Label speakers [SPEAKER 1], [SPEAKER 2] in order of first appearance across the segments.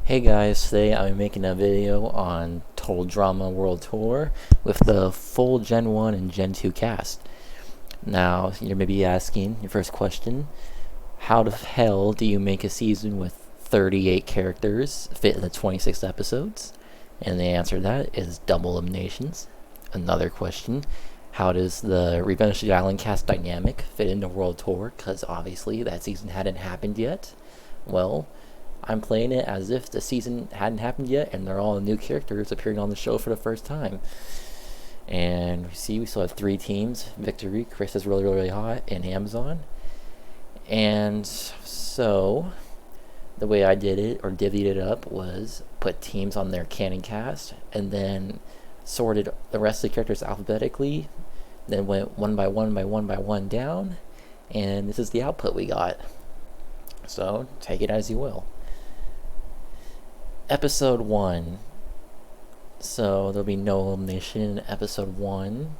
[SPEAKER 1] Hey guys, today I'm making a video on Total Drama World Tour with the full Gen 1 and Gen 2 cast. Now, you're maybe asking, your first question, how the hell do you make a season with 38 characters fit into 26 episodes? And the answer to that is double eliminations. Another question, how does the Revenge of the Island cast dynamic fit into World Tour? Because obviously that season hadn't happened yet. Well, I'm playing it as if the season hadn't happened yet, and they're all new characters appearing on the show for the first time. And we still have 3 teams. Victory, Chris is really hot, and Amazon. And so, the way I did it, or divvied it up, was put teams on their canon cast, and then sorted the rest of the characters alphabetically, then went one by one down, and this is the output we got. So, take it as you will. Episode 1. So there'll be no elimination in episode 1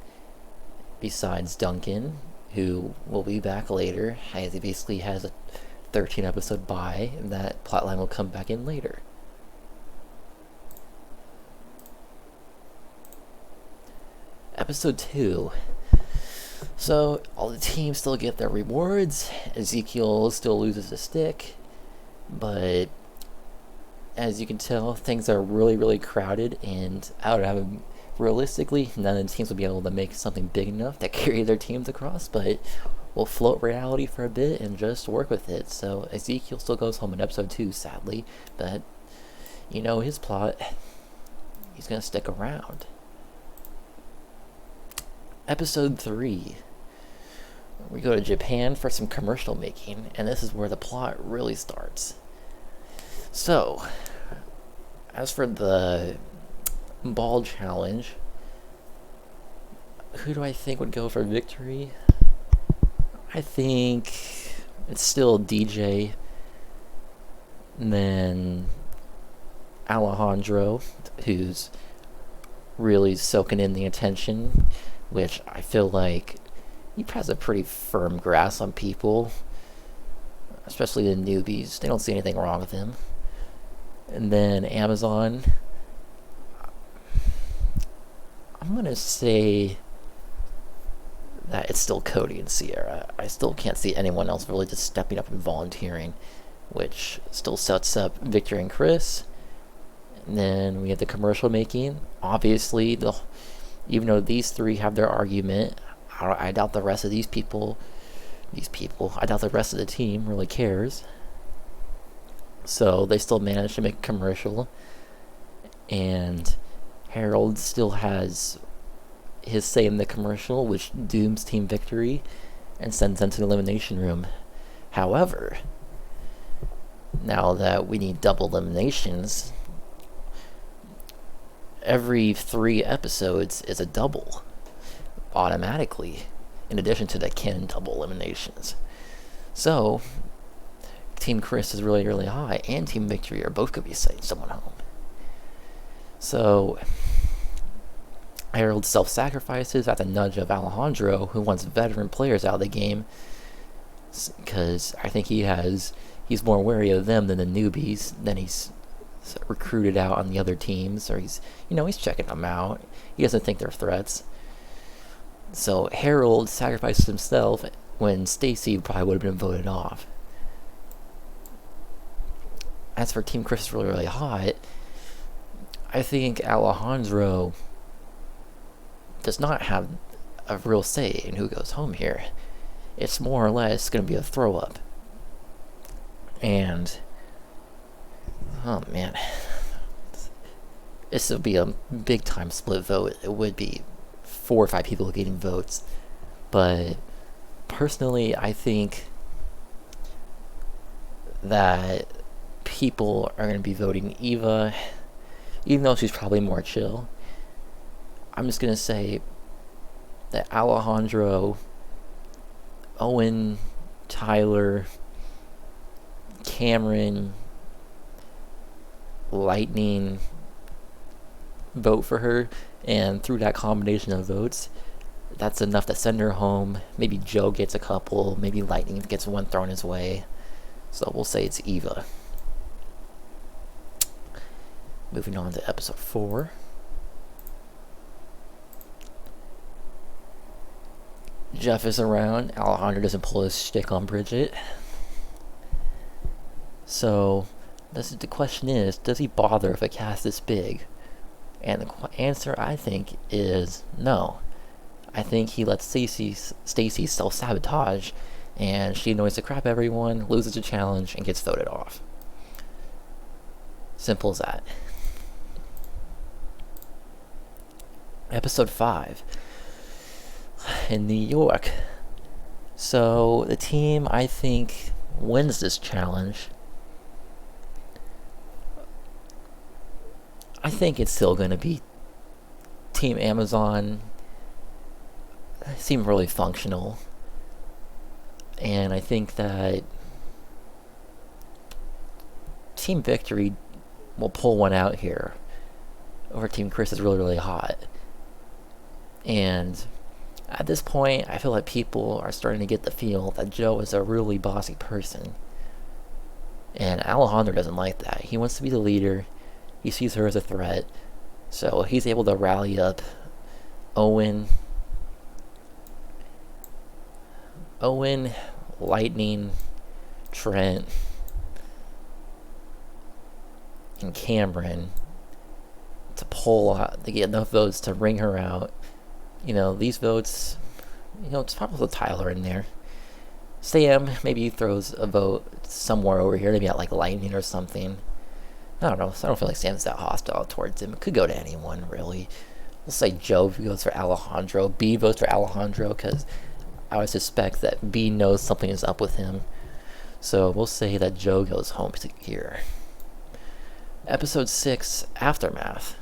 [SPEAKER 1] besides Duncan, who will be back later, as he basically has a 13 episode bye, and that plotline will come back in later. Episode 2. So all the teams still get their rewards. Ezekiel still loses a stick, but as you can tell, things are really crowded, and realistically, none of the teams will be able to make something big enough to carry their teams across, but we'll float reality for a bit and just work with it. So Ezekiel still goes home in episode 2, sadly, but you know his plot, he's gonna stick around. Episode 3. We go to Japan for some commercial making, and this is where the plot really starts. So, as for the ball challenge, who do I think would go for victory? I think it's still DJ, and then Alejandro, who's really soaking in the attention, which I feel like he has a pretty firm grasp on people, especially the newbies. They don't see anything wrong with him. And then Amazon, I'm going to say that it's still Cody and Sierra. I still can't see anyone else really just stepping up and volunteering, which still sets up Victor and Chris. And then we have the commercial making. Obviously, even though these 3 have their argument, I doubt the rest of I doubt the rest of the team really cares. So they still manage to make a commercial, and Harold still has his say in the commercial, which dooms Team Victory and sends them to the elimination room. However, now that we need double eliminations, every 3 episodes is a double automatically, in addition to the canon double eliminations. So Team Chris is really high, and Team Victory are both going to be sending someone home. So Harold self-sacrifices at the nudge of Alejandro, who wants veteran players out of the game, because I think he's more wary of them than the newbies. Then he's recruited out on the other teams, or he's checking them out. He doesn't think they're threats. So Harold sacrifices himself when Stacy probably would have been voted off. As for Team Chris is really hot, I think Alejandro does not have a real say in who goes home here. It's more or less going to be a throw-up. And, oh man, this will be a big-time split vote. It would be 4 or 5 people getting votes. But personally, I think that people are going to be voting Eva, even though she's probably more chill. I'm just going to say that Alejandro, Owen, Tyler, Cameron, Lightning vote for her, and through that combination of votes, that's enough to send her home. Maybe Joe gets a couple, maybe Lightning gets one thrown his way. So we'll say it's Eva. Moving on to episode 4. Jeff is around. Alejandro doesn't pull his shtick on Bridget. So, the question is, does he bother if a cast is big? And the answer, I think, is no. I think he lets Stacy self-sabotage, and she annoys the crap out of everyone, loses the challenge, and gets voted off. Simple as that. Episode 5. In New York. So, the team, I think, wins this challenge. I think it's still going to be Team Amazon. They seem really functional. And I think that Team Victory will pull one out here. Over Team Chris is really, really hot. And at this point, I feel like people are starting to get the feel that Joe is a really bossy person. And Alejandro doesn't like that. He wants to be the leader. He sees her as a threat. So he's able to rally up Owen, Lightning, Trent, and Cameron to to get enough votes to ring her out. These votes, it's probably Tyler in there. Sam maybe throws a vote somewhere over here, maybe at like Lightning or something. I don't know. I don't feel like Sam's that hostile towards him. It could go to anyone, really. We'll say Joe votes for Alejandro. B votes for Alejandro because I would suspect that B knows something is up with him. So we'll say that Joe goes home here. Episode 6, Aftermath.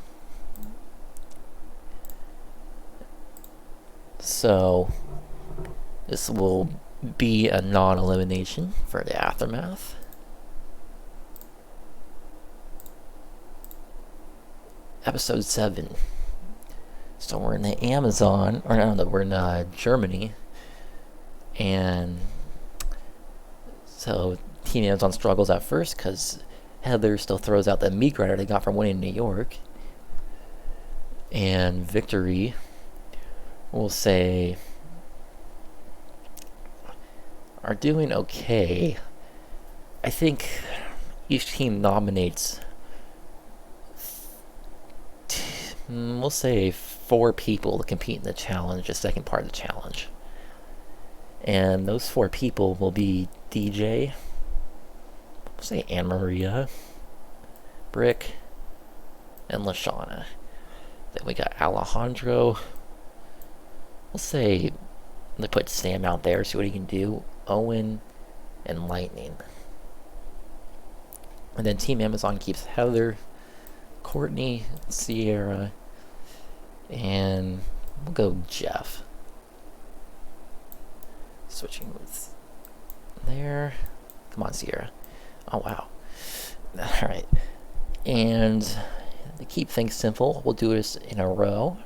[SPEAKER 1] So this will be a non-elimination for the Aftermath. Episode 7. So we're in the Amazon, or no, we're in Germany. And so Team Amazon struggles at first because Heather still throws out the meat grinder they got from winning New York. And Victory, we'll say, are doing okay. I think each team nominates, we'll say, 4 people to compete in the challenge, the second part of the challenge. And those 4 people will be DJ, we'll say Anne Maria, Brick, and Lashana. Then we got Alejandro. We'll say they put Sam out there, see what he can do. Owen and Lightning. And then Team Amazon keeps Heather, Courtney, Sierra, and we'll go Jeff. Switching with there. Come on, Sierra. Oh, wow. Alright. And to keep things simple, we'll do this in a row.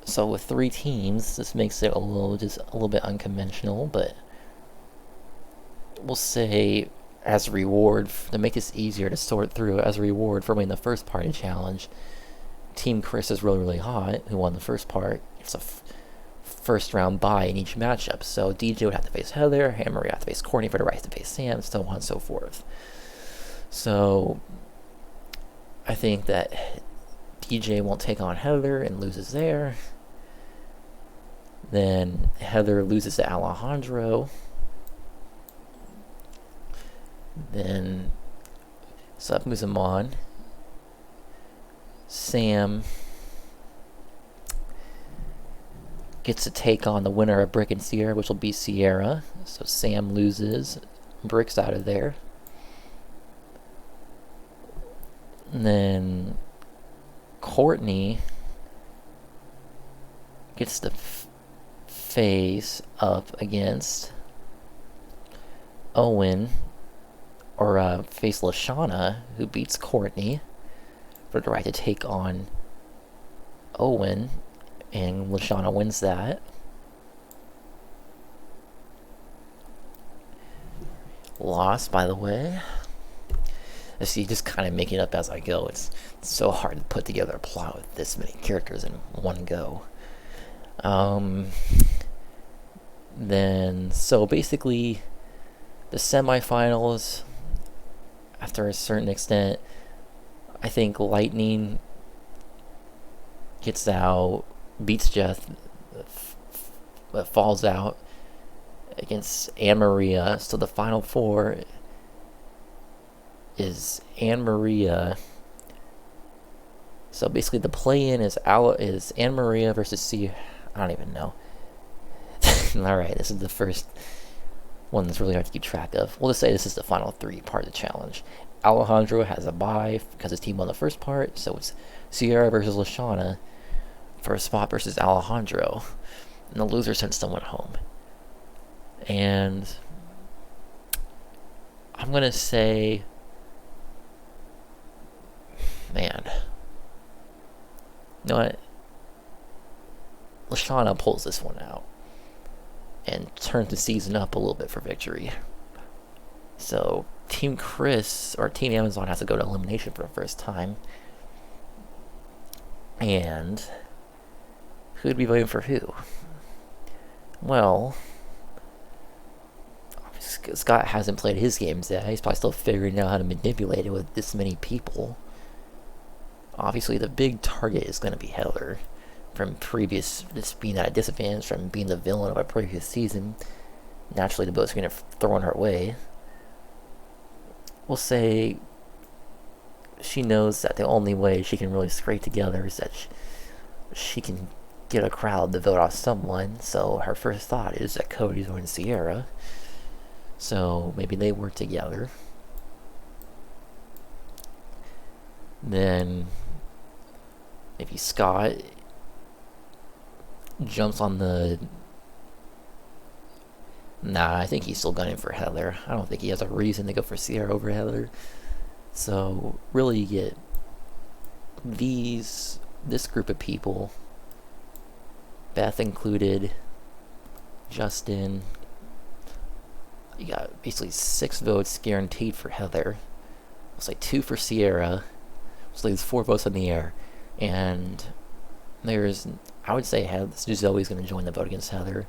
[SPEAKER 1] So with 3 teams, this makes it a little bit unconventional, but we'll say as a reward, to make this easier to sort through, as a reward for winning the first party challenge, Team Chris is really, really hot, who won the first part. It's a first round bye in each matchup. So DJ would have to face Heather, Anne Marie would have to face Courtney for the right to face Sam, so on and so forth. So I think that DJ won't take on Heather and loses there. Then Heather loses to Alejandro. Then so that moves him on. Sam gets to take on the winner of Brick and Sierra, which will be Sierra. So Sam loses. Brick's out of there. And then Courtney gets to face up against Owen, or face Lashana, who beats Courtney for the right to take on Owen, and Lashana wins that. Lost, by the way. See, just kind of making it up as I go. It's so hard to put together a plot with this many characters in one go. Then, so basically, the semifinals, after a certain extent, I think Lightning gets out, beats Jeff, falls out against Anne Maria. So the final four is Anne Maria. So basically, the play-in is Anne Maria versus I don't even know. All right, this is the first one that's really hard to keep track of. We'll just say this is the final three part of the challenge. Alejandro has a bye because his team won the first part, so it's Sierra versus Lashana for a spot versus Alejandro, and the loser sends someone home. And I'm gonna say, man, you know what? Lashana pulls this one out and turns the season up a little bit for victory. So Team Chris or Team Amazon has to go to elimination for the first time. And who'd be voting for who? Well, Scott hasn't played his games yet. He's probably still figuring out how to manipulate it with this many people. Obviously, the big target is going to be Heather. From previous, just being at a disadvantage, from being the villain of a previous season. Naturally, the votes are going to throw her way. We'll say she knows that the only way she can really scrape together is that she can get a crowd to vote off someone. So her first thought is that Cody's going to Sierra. So maybe they work together. Then maybe Scott jumps on the... Nah, I think he's still gunning for Heather. I don't think he has a reason to go for Sierra over Heather. So really you get this group of people, Beth included, Justin. You got basically 6 votes guaranteed for Heather. It's like 2 for Sierra. So there's 4 votes in the air. And there's, I would say, Zoe's going to join the vote against Heather.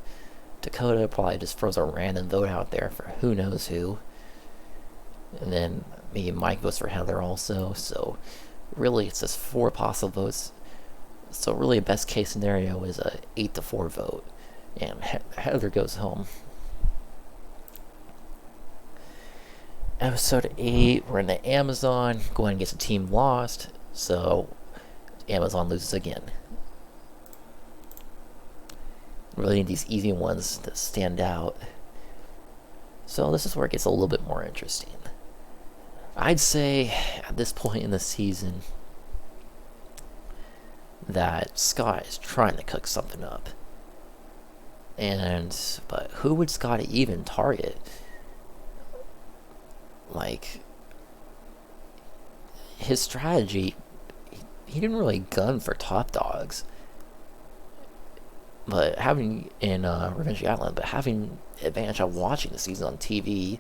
[SPEAKER 1] Dakota probably just throws a random vote out there for who knows who. And then maybe Mike votes for Heather also. So really it's just 4 possible votes. So really a best case scenario is a 8-4 vote. And Heather goes home. Episode 8, we're in the Amazon. Gwen gets a team lost. So Amazon loses again. Really need these easy ones to stand out. So this is where it gets a little bit more interesting. I'd say at this point in the season that Scott is trying to cook something up. But who would Scott even target? Like, his strategy, he didn't really gun for top dogs. But having in Revenge Island, but having advantage of watching the season on TV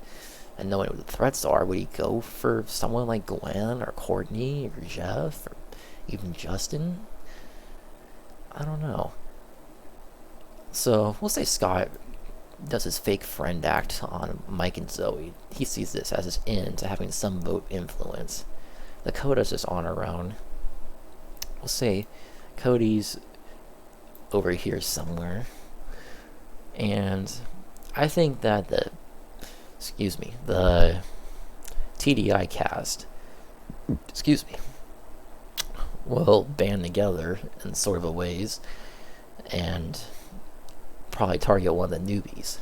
[SPEAKER 1] and knowing what the threats are, would he go for someone like Gwen or Courtney or Jeff or even Justin? I don't know. So we'll say Scott does his fake friend act on Mike and Zoe. He sees this as his end to having some vote influence. Dakota's just on around. We'll say Cody's over here somewhere. And I think that the TDI cast, will band together in sort of a ways and probably target one of the newbies.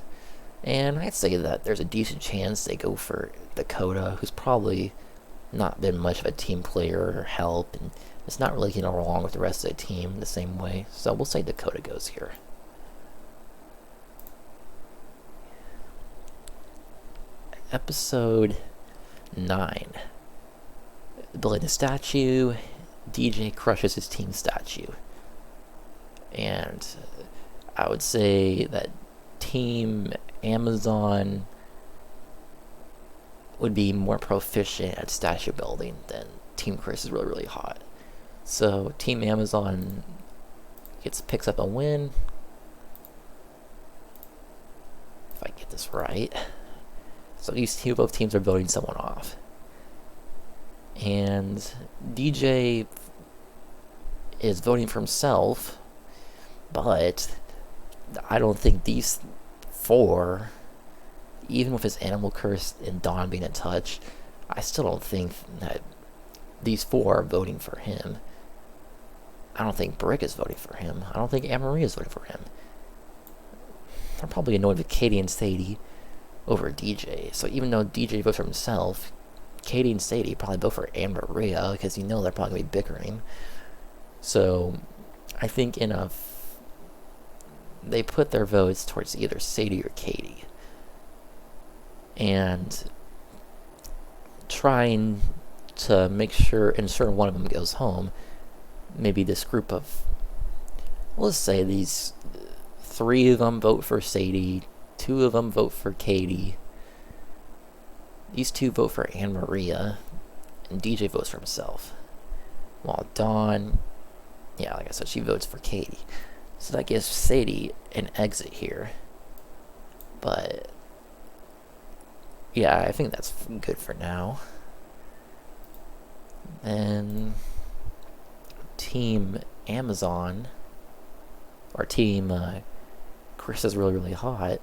[SPEAKER 1] And I'd say that there's a decent chance they go for Dakota, who's probably not been much of a team player or help, and it's not really getting along with the rest of the team the same way. So we'll say Dakota goes here. Episode 9. Building a statue. DJ crushes his team statue. And I would say that Team Amazon would be more proficient at statue building than Team Chris is really, really hot. So Team Amazon picks up a win. If I get this right. So both teams are voting someone off. And DJ is voting for himself, but I don't think these four, even with his animal curse and Dawn being in touch, I still don't think that these four are voting for him. I don't think Brick is voting for him. I don't think Anne-Marie is voting for him. They're probably annoyed with Katie and Sadie over DJ. So even though DJ votes for himself, Katie and Sadie probably vote for Anne-Maria because they're probably going to be bickering. So I think they put their votes towards either Sadie or Katie. And trying to make sure one of them goes home, maybe this group of, let's say these 3 of them vote for Sadie, 2 of them vote for Katie, these 2 vote for Anne-Maria, and DJ votes for himself. While Dawn, like I said, she votes for Katie. So that gives Sadie an exit here. But yeah, I think that's good for now. And Team Amazon, or Team Chris is really, really hot.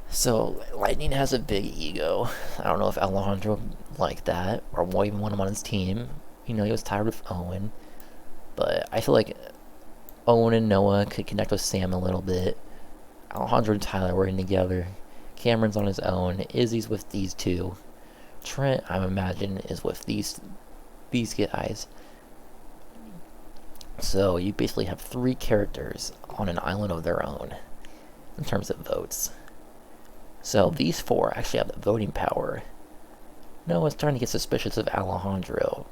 [SPEAKER 1] So Lightning has a big ego. I don't know if Alejandro liked that, or even want him on his team. He was tired of Owen. But I feel like Owen and Noah could connect with Sam a little bit. Alejandro and Tyler working together. Cameron's on his own. Izzy's with these 2. Trent, I imagine, is with these guys. So you basically have 3 characters on an island of their own in terms of votes. So these 4 actually have the voting power. Noah's trying to get suspicious of Alejandro,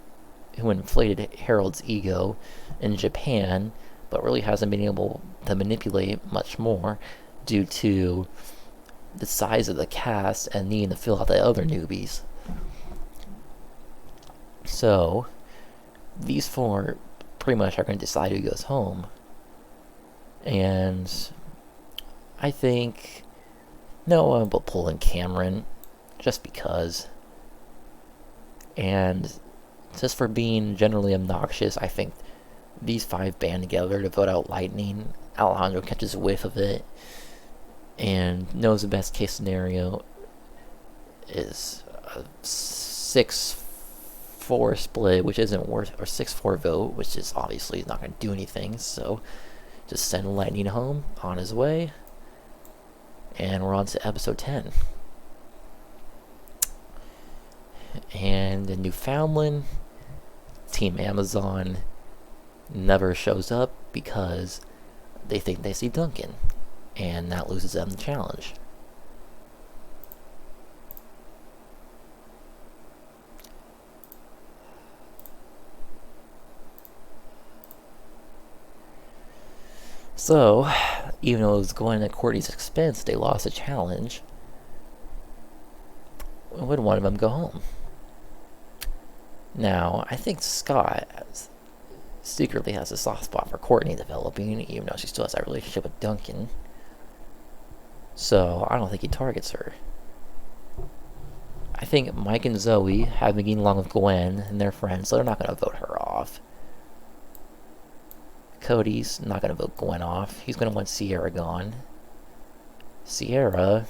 [SPEAKER 1] who inflated Harold's ego in Japan, but really hasn't been able to manipulate much more due to the size of the cast and needing to fill out the other newbies. So these 4 pretty much are going to decide who goes home. And I think Noah will pull in Cameron just because. And just for being generally obnoxious, I think these 5 band together to vote out Lightning. Alejandro catches a whiff of it and knows the best case scenario is a 6-4 split, which isn't worth, or 6-4 vote, which is obviously not going to do anything. So just send Lightning home on his way, and we're on to episode 10. And in Newfoundland, Team Amazon never shows up because they think they see Duncan, and that loses them the challenge. So, even though it was going at Courtney's expense, they lost the challenge. Would one of them go home? Now, I think Scott secretly has a soft spot for Courtney developing, even though she still has that relationship with Duncan. So, I don't think he targets her. I think Mike and Zoe have been getting along with Gwen and they're friends, so they're not going to vote her off. Cody's not going to vote Gwen off. He's going to want Sierra gone. Sierra,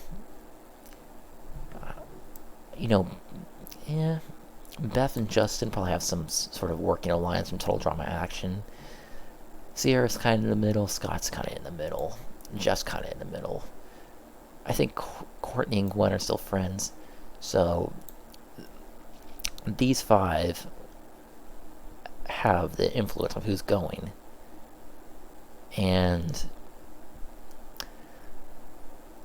[SPEAKER 1] Beth and Justin probably have some sort of working alliance from Total Drama Action. Sierra's kind of in the middle. Scott's kind of in the middle. Jeff's kind of in the middle. I think Courtney and Gwen are still friends. So, these 5 have the influence of who's going. And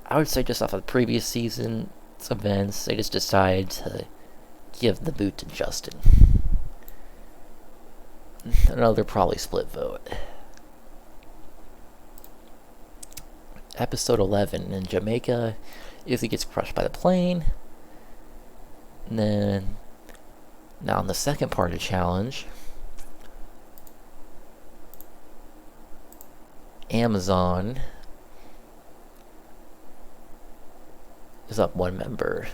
[SPEAKER 1] I would say just off of the previous season's events, they just decided to give the boot to Justin. Another probably split vote. Episode 11 in Jamaica, Izzy gets crushed by the plane. And then, now in the second part of the challenge, Amazon is up one member.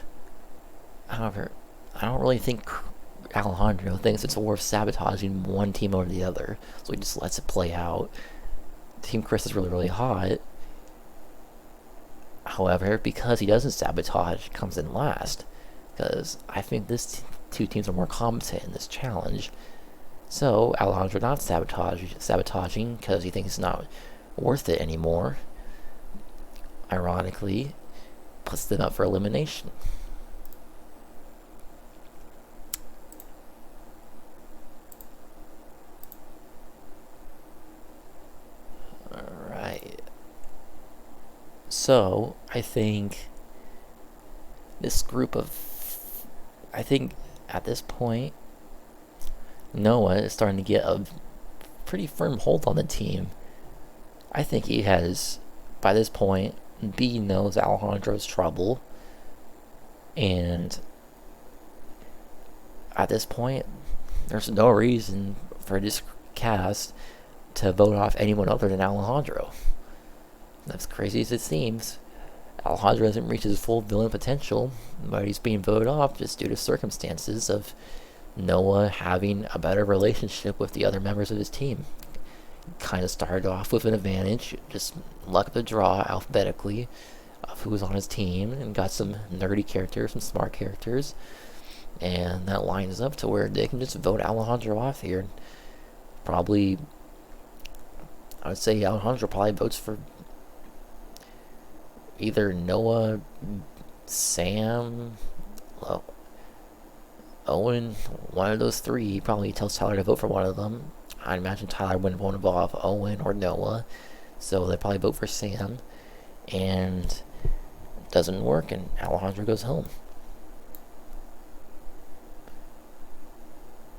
[SPEAKER 1] However, I don't really think Alejandro thinks it's worth sabotaging one team over the other, so he just lets it play out. Team Chris is really, really hot. However, because he doesn't sabotage, he comes in last. Because I think this two teams are more competent in this challenge. So Alejandro not sabotaging because he thinks it's not worth it anymore. Ironically, puts them up for elimination. Alright. So, I think this group of... I think at this point, Noah is starting to get a pretty firm hold on the team. I think he has, by this point, B knows Alejandro's trouble. And at this point, there's no reason for this cast to vote off anyone other than Alejandro. As crazy as it seems, Alejandro hasn't reached his full villain potential, but he's being voted off just due to circumstances of Noah having a better relationship with the other members of his team. Kind of started off with an advantage, just luck of the draw alphabetically of who was on his team, and got some nerdy characters, some smart characters, and that lines up to where they can just vote Alejandro off here. Probably, I would say Alejandro probably votes for either Noah, Sam, Owen, one of those three. He probably tells Tyler to vote for one of them. I imagine Tyler wouldn't want to vote off Owen or Noah, so they probably vote for Sam, and it doesn't work, and Alejandro goes home.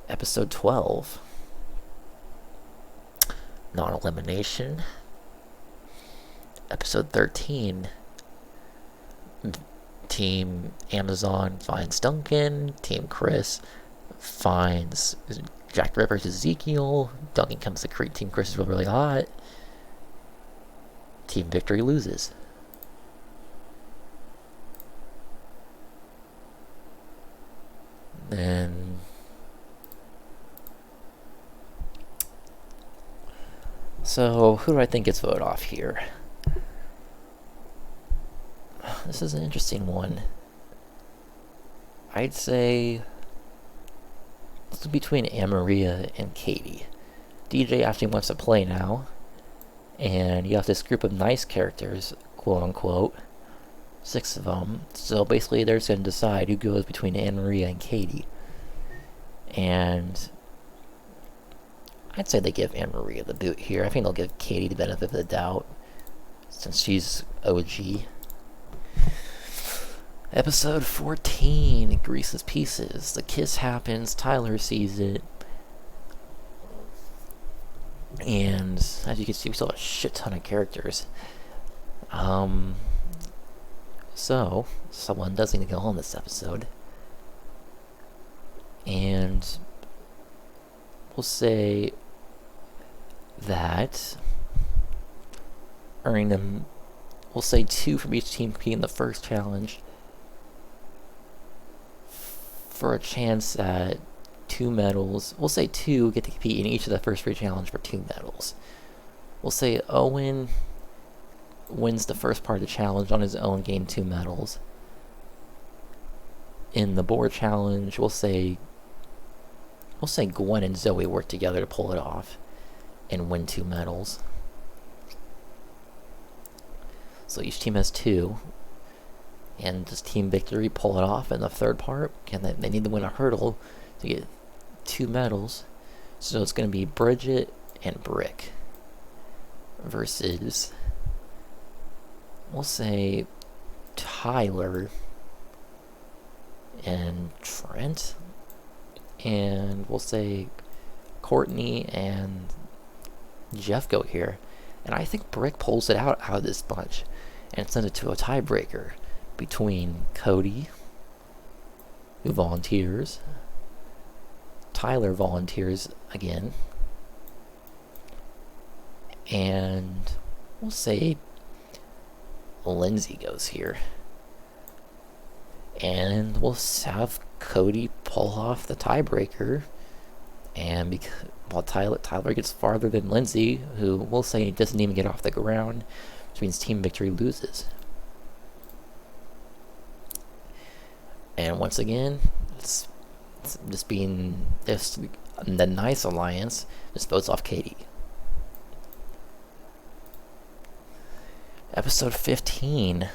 [SPEAKER 1] Episode 12. Non-elimination. Episode 13. Team Amazon finds Duncan. Team Chris finds Jack the Ripper's Ezekiel. Duncan comes to create Team Chris is really, really hot. Team Victory loses. Then so who do I think gets voted off here? This is an interesting one. I'd say it's between Amaria and Katie. DJ actually wants to play now, and you have this group of nice characters, quote unquote, 6 of them. So basically, they're just going to decide who goes between Amaria and Katie. And I'd say they give Amaria the boot here. I think they'll give Katie the benefit of the doubt, since she's OG. Episode 14, Grease's Pieces. The kiss happens, Tyler sees it, and as you can see, we still have a shit ton of characters. So, someone does need to go home this episode. And we'll say that earning them, we'll say 2 from each team competing in the first challenge, for a chance at 2 medals. We'll say 2 get to compete in each of the first 3 challenges for 2 medals. We'll say Owen wins the first part of the challenge on his own, gain 2 medals. In the board challenge, we'll say Gwen and Zoe work together to pull it off and win 2 medals. So each team has 2. And does Team Victory pull it off in the third part? Can they need to win a hurdle to get 2 medals. So it's going to be Bridget and Brick versus, we'll say, Tyler and Trent. And we'll say Courtney and Jeff go here. And I think Brick pulls it out of this bunch and sends it to a tiebreaker between Cody who volunteers. Tyler volunteers again. And we'll say Lindsay goes here. And we'll have Cody pull off the tiebreaker. And while Tyler gets farther than Lindsay, who we'll say doesn't even get off the ground, which means Team Victory loses. And once again, it's just being the nice alliance just votes off Katie. Episode 15.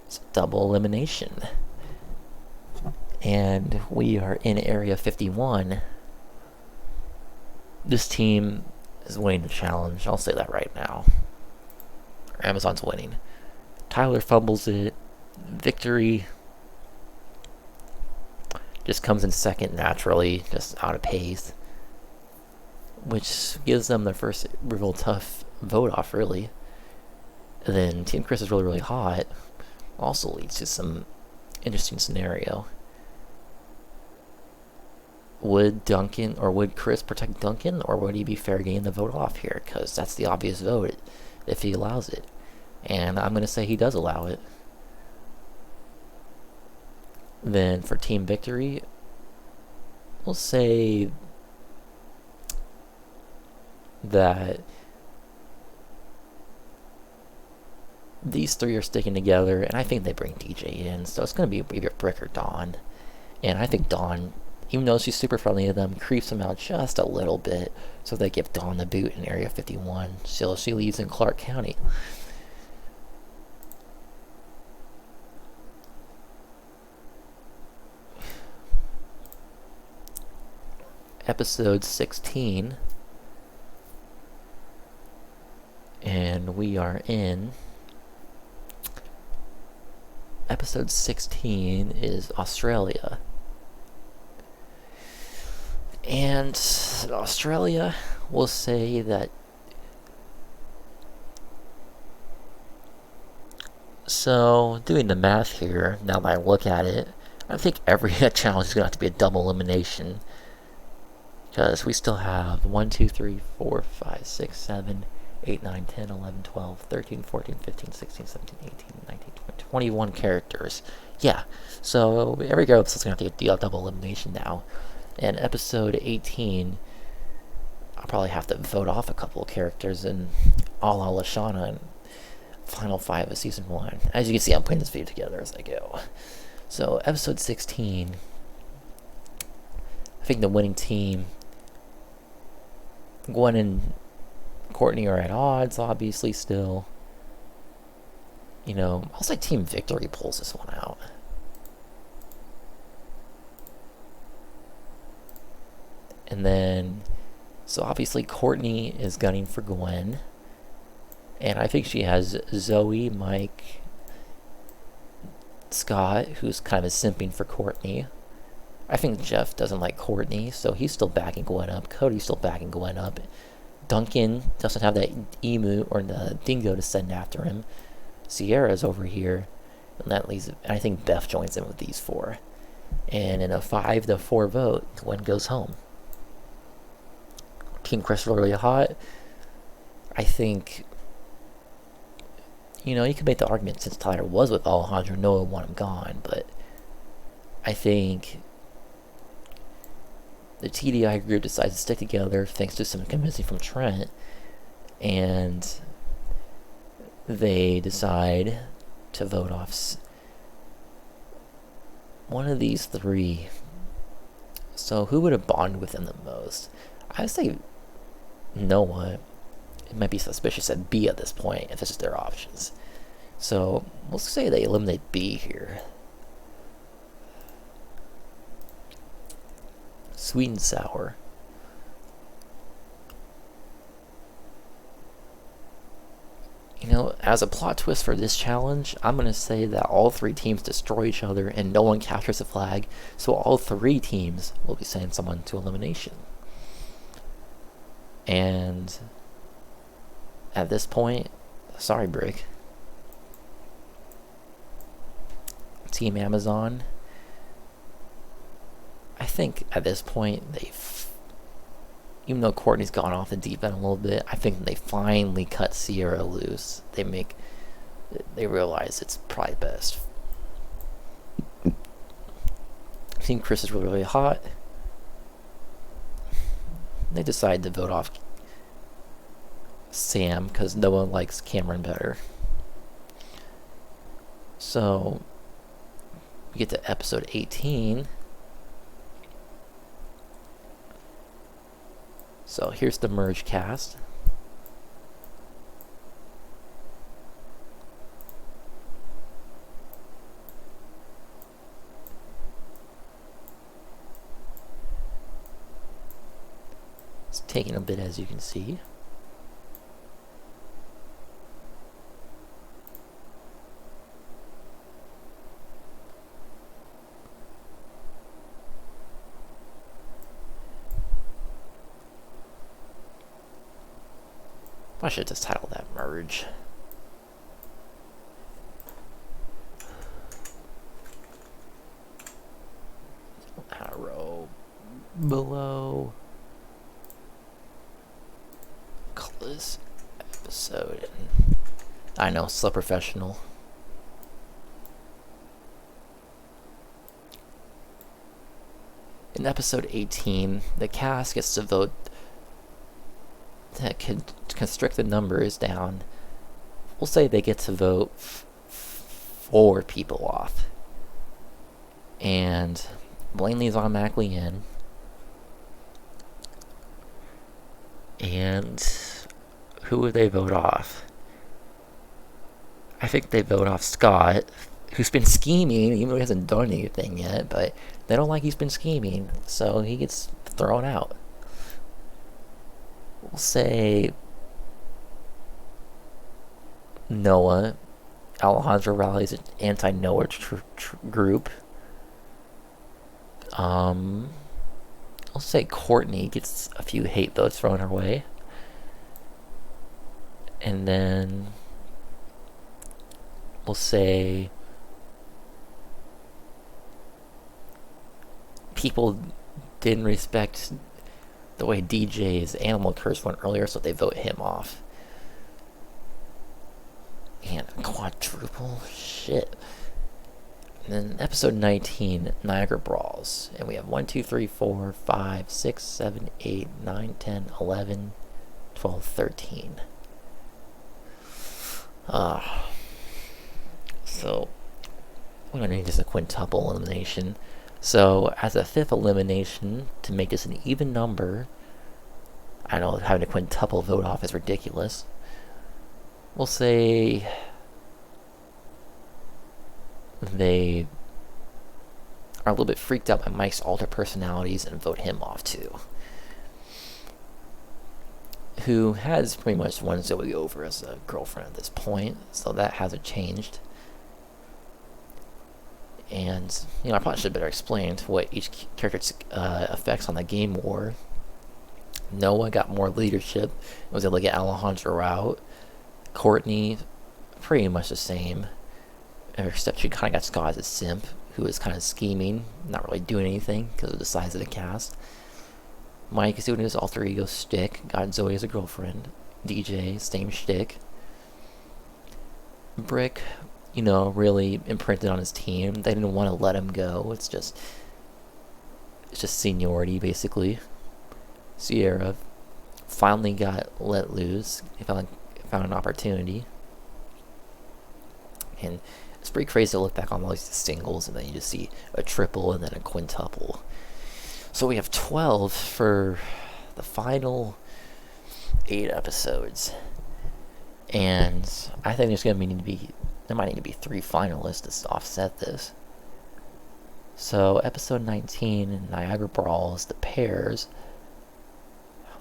[SPEAKER 1] It's double elimination. And we are in Area 51. This team is winning the challenge. I'll say that right now. Amazon's winning. Tyler fumbles it. Victory just comes in second naturally, just out of pace, which gives them their first real tough vote off, really. And then Team Chris is really, really hot. Also leads to some interesting scenario. Would Chris protect Duncan, or would he be fair game the vote off here? Because that's the obvious vote if he allows it. And I'm going to say he does allow it. Then for Team Victory, we'll say that these three are sticking together, and I think they bring DJ in, so it's going to be either Brick or Dawn. And I think Dawn, even though she's super friendly to them, creeps them out just a little bit, so they give Dawn the boot in Area 51. So she leaves in Clark County. Episode 16, and we are in episode 16 is Australia. And Australia will say that, so doing the math here, now that I look at it, I think every challenge is going to have to be a double elimination. Because we still have 1, 2, 3, 4, 5, 6, 7, 8, 9, 10, 11, 12, 13, 14, 15, 16, 17, 18, 19, 20, 21 characters. Yeah, so every girl is going to have to do a double elimination now. And episode 18, I'll probably have to vote off a couple of characters in a la Lashana and Final 5 of Season 1. As you can see, I'm putting this video together as I go. So, episode 16, I think the winning team, Gwen and Courtney are at odds, obviously, still. You know, I'll say Team Victory pulls this one out. And then, so obviously Courtney is gunning for Gwen. And I think she has Zoe, Mike, Scott, who's kind of simping for Courtney. I think Jeff doesn't like Courtney, so he's still backing Gwen up. Cody's still backing Gwen up. Duncan doesn't have that emu or the dingo to send after him. Sierra's over here, and that leaves. I think Beth joins in with these four. And in a 5-4 vote, Gwen goes home. Team Chris really hot. I think, you know, you could make the argument since Tyler was with Alejandro, no one want him gone, but I think the TDI group decides to stick together thanks to some convincing from Trent, and they decide to vote off one of these three. So who would have bonded with them the most? I would say Noah. It might be suspicious at B at this point if this is their options. So we'll say they eliminate B here. Sweet and sour. You know, as a plot twist for this challenge, I'm going to say that all three teams destroy each other and no one captures the flag, so all three teams will be sending someone to elimination. And at this point, sorry, Brick, Team Amazon. I think at this point, even though Courtney's gone off the deep end a little bit, I think they finally cut Sierra loose. They realize it's probably best. Team Chris is really, really hot. They decide to vote off Sam because no one likes Cameron better. So we get to episode 18. So here's the merge cast. It's taking a bit, as you can see. I should just title that merge. Arrow below. Call this episode. I know, so professional. In episode 18, the cast gets to vote that could constrict the numbers down. We'll say they get to vote 4 people off. And Blanley's automatically in. And who would they vote off? I think they vote off Scott, who's been scheming, even though he hasn't done anything yet, but they don't like he's been scheming, so he gets thrown out. We'll say Noah. Alejandro rallies an anti-Noah group. I'll say Courtney gets a few hate votes thrown her way. And then we'll say people didn't respect the way DJ's animal curse went earlier, so they vote him off. And a quadruple? Shit. And then episode 19, Niagara Brawls. And we have 1, 2, 3, 4, 5, 6, 7, 8, 9, 10, 11, 12, 13. So, we're going to need just a quintuple elimination. So, as a 5th elimination, to make this an even number, I know having a quintuple vote off is ridiculous. We'll say they are a little bit freaked out by Mike's alter personalities and vote him off too. Who has pretty much won Zoe over as a girlfriend at this point, so that hasn't changed. And, I probably should better explain what each character's effects on the game were. Noah got more leadership, was able to get Alejandro out. Courtney, pretty much the same, except she kind of got Scott as a simp, who was kind of scheming, not really doing anything because of the size of the cast. Mike is doing his alter ego shtick, got Zoe as a girlfriend. DJ, same shtick. Brick, really imprinted on his team. They didn't want to let him go. It's just seniority, basically. Sierra finally got let loose. He found an opportunity. And it's pretty crazy to look back on all these singles, and then you just see a triple and then a quintuple. So we have 12 for the final 8 episodes. And I think there might need to be 3 finalists to offset this. So episode 19, Niagara Brawls, the pairs.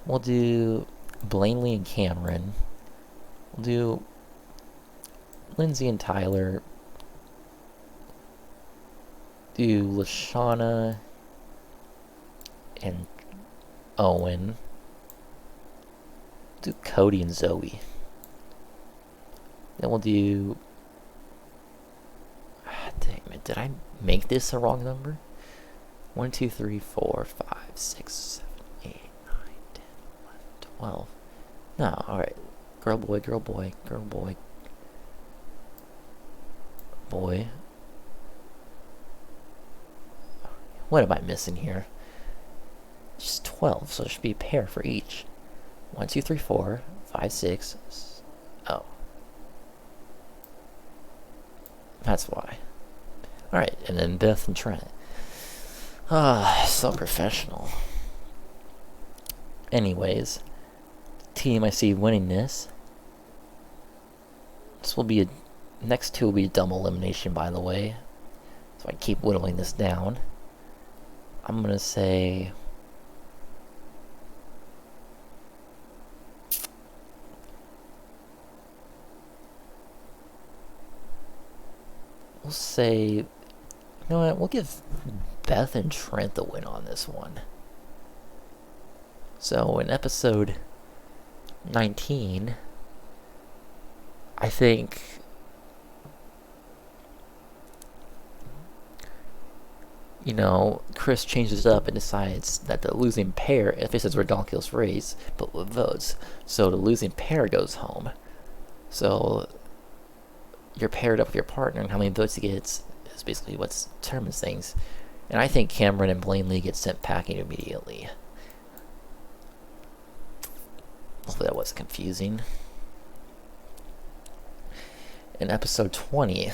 [SPEAKER 1] We'll do Blanley and Cameron. We'll do Lindsay and Tyler. Do Lashana and Owen. Do Cody and Zoe. Then we'll do... damn it. Did I make this a wrong number? 1, 2, 3, 4, 5, 6, 7, 8, 9, 10, 11, 12. No, alright. Girl, boy, girl, boy, girl, boy. Boy. What am I missing here? Just 12, so it should be a pair for each. 1, 2, 3, 4, 5, 6. Oh. That's why. Alright, and then Beth and Trent. So professional. Anyways, team I see winning this. This will be next two will be a double elimination, by the way. So I keep whittling this down. I'm gonna say we'll say, you know what, we'll give Beth and Trent the win on this one. So in episode 19, I think Chris changes it up and decides that the losing pair, if it's a ridiculous race, but with votes, so the losing pair goes home. So you're paired up with your partner, and how many votes he gets is basically what determines things. And I think Cameron and Blanley get sent packing immediately. Hopefully that wasn't confusing. In episode 20,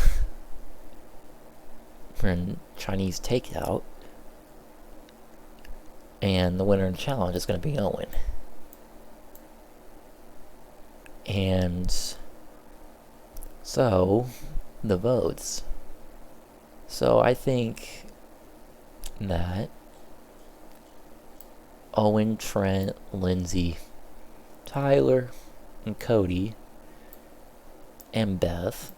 [SPEAKER 1] we're in Chinese takeout, and the winner in the challenge is going to be Owen. And so, the votes. So I think that Owen, Trent, Lindsay, Tyler, and Cody, and Beth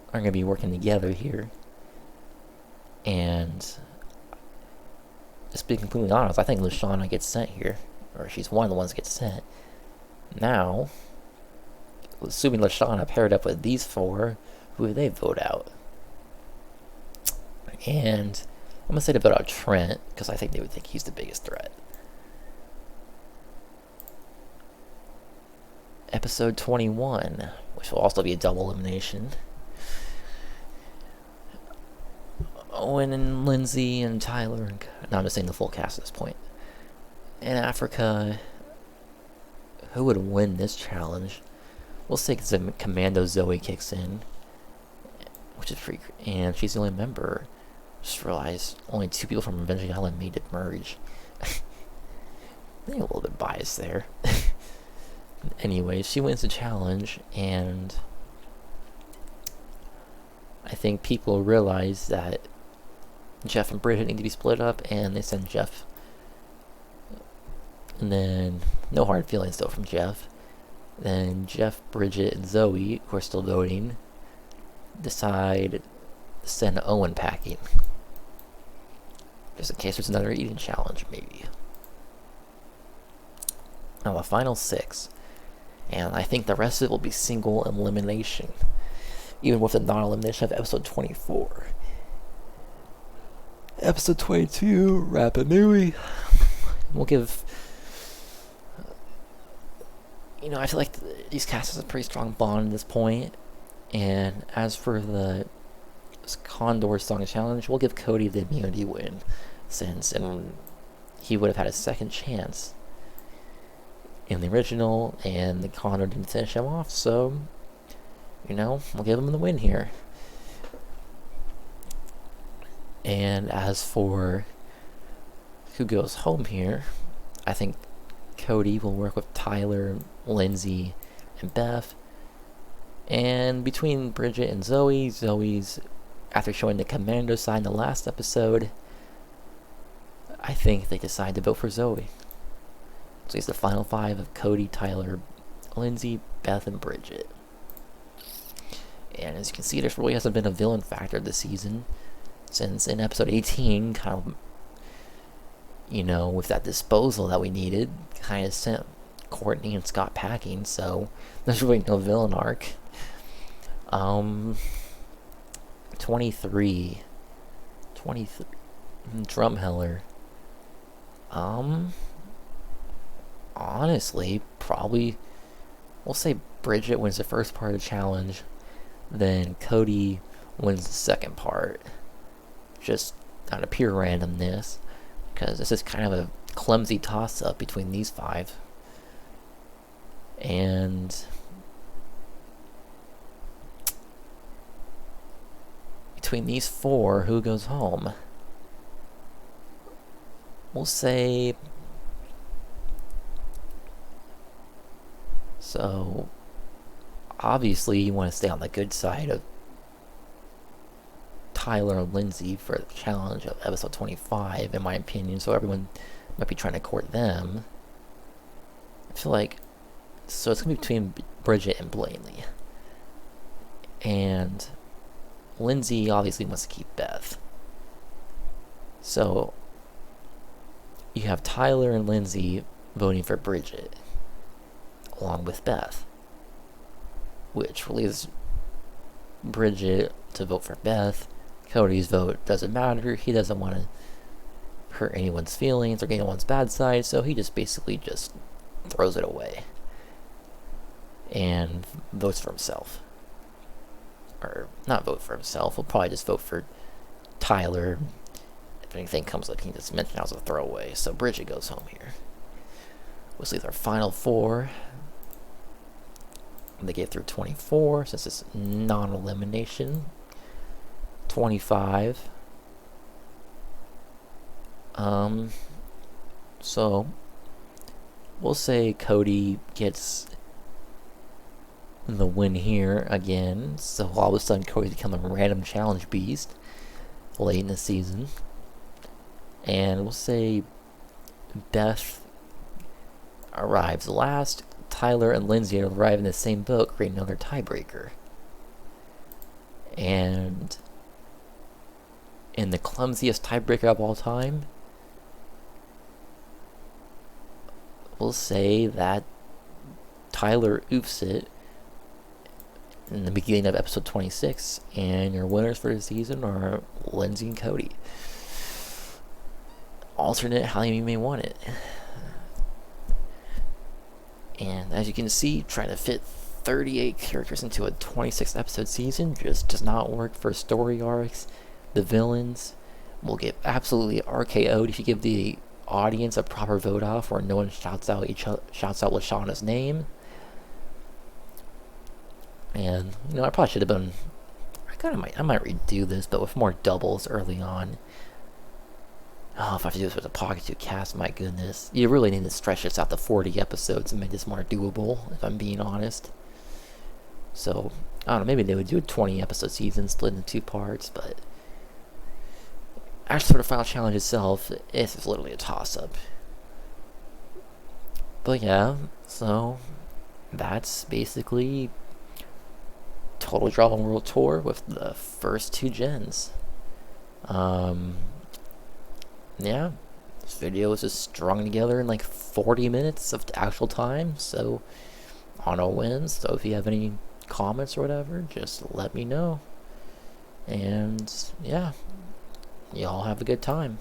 [SPEAKER 1] are going to be working together here. And just being completely honest, I think Lashana gets sent here. Or she's one of the ones that gets sent. Now, assuming Lashana paired up with these four, who would they vote out? And I'm going to say to vote out Trent, because I think they would think he's the biggest threat. Episode 21, which will also be a double elimination. Owen and Lindsay and Tyler and... No, I'm just saying the full cast at this point. In Africa, who would win this challenge? We'll say Commando Zoe kicks in, which is pretty... And she's the only member. Just realized only 2 people from Revenge Island made it merge. I think a little bit biased there. Anyway, she wins the challenge, and I think people realize that Jeff and Bridget need to be split up, and they send Jeff. And then, no hard feelings though from Jeff. Then Jeff, Bridget, and Zoe, who are still voting, decide to send Owen packing. Just in case there's another eating challenge, maybe. Now, the final 6. And I think the rest of it will be single elimination. Even with the non-elimination of episode 24. Episode 22, Rapa Nui. We'll give... I feel like these casts have a pretty strong bond at this point. And as for the Condor Song Challenge, we'll give Cody the immunity win. And he would have had a second chance in the original, and the Condor didn't finish him off, so, we'll give him the win here. And as for who goes home here, I think Cody will work with Tyler, Lindsay, and Beth. And between Bridget and Zoe's, after showing the commando side in the last episode, I think they decide to vote for Zoe. So it's the final 5 of Cody, Tyler, Lindsay, Beth, and Bridget. And as you can see, there really hasn't been a villain factor this season, since in episode 18, kind of, with that disposal that we needed, kind of sent Courtney and Scott packing, so there's really no villain arc. 23. 23. Drumheller. Honestly, probably, we'll say Bridget wins the first part of the challenge, then Cody wins the second part. Just out of pure randomness, because this is kind of a clumsy toss-up between these five. And between these four, who goes home? We'll say... So, obviously you want to stay on the good side of Tyler and Lindsay for the challenge of episode 25, in my opinion, so everyone might be trying to court them. I feel like... So it's going to be between Bridget and Blaney. And Lindsay obviously wants to keep Beth. So you have Tyler and Lindsay voting for Bridget, along with Beth, which leaves Bridget to vote for Beth. Cody's vote doesn't matter. He doesn't want to hurt anyone's feelings or get anyone's bad side, so he just basically just throws it away and votes for himself. Or not vote for himself, he'll probably just vote for Tyler. If anything comes up, he can just mention it as a throwaway. So Bridget goes home here. We'll see our final four. They get through 24 since it's non-elimination. 25. So we'll say Cody gets the win here again. So all of a sudden Cody's become a random challenge beast late in the season. And we'll say Beth arrives last. Tyler and Lindsay arrive in the same boat, creating another tiebreaker. And in the clumsiest tiebreaker of all time, we'll say that Tyler oofs it in the beginning of episode 26, and your winners for the season are Lindsay and Cody. Alternate how you may want it. And as you can see, trying to fit 38 characters into a 26 episode season just does not work for story arcs. The villains will get absolutely RKO'd if you give the audience a proper vote off where no one shouts out Lashana's name. And I probably should have been. I might redo this, but with more doubles early on. Oh, if I have to do this with a Pocket 2 cast, my goodness. You really need to stretch this out to 40 episodes and make this more doable, if I'm being honest. So, I don't know, maybe they would do a 20 episode season split into 2 parts, but actually for the final challenge itself, it's literally a toss-up. But yeah, so that's basically Total Drama World Tour with the first 2 gens. Yeah, this video was just strung together in like 40 minutes of actual time, so Ano wins. So if you have any comments or whatever, just let me know. And yeah, y'all have a good time.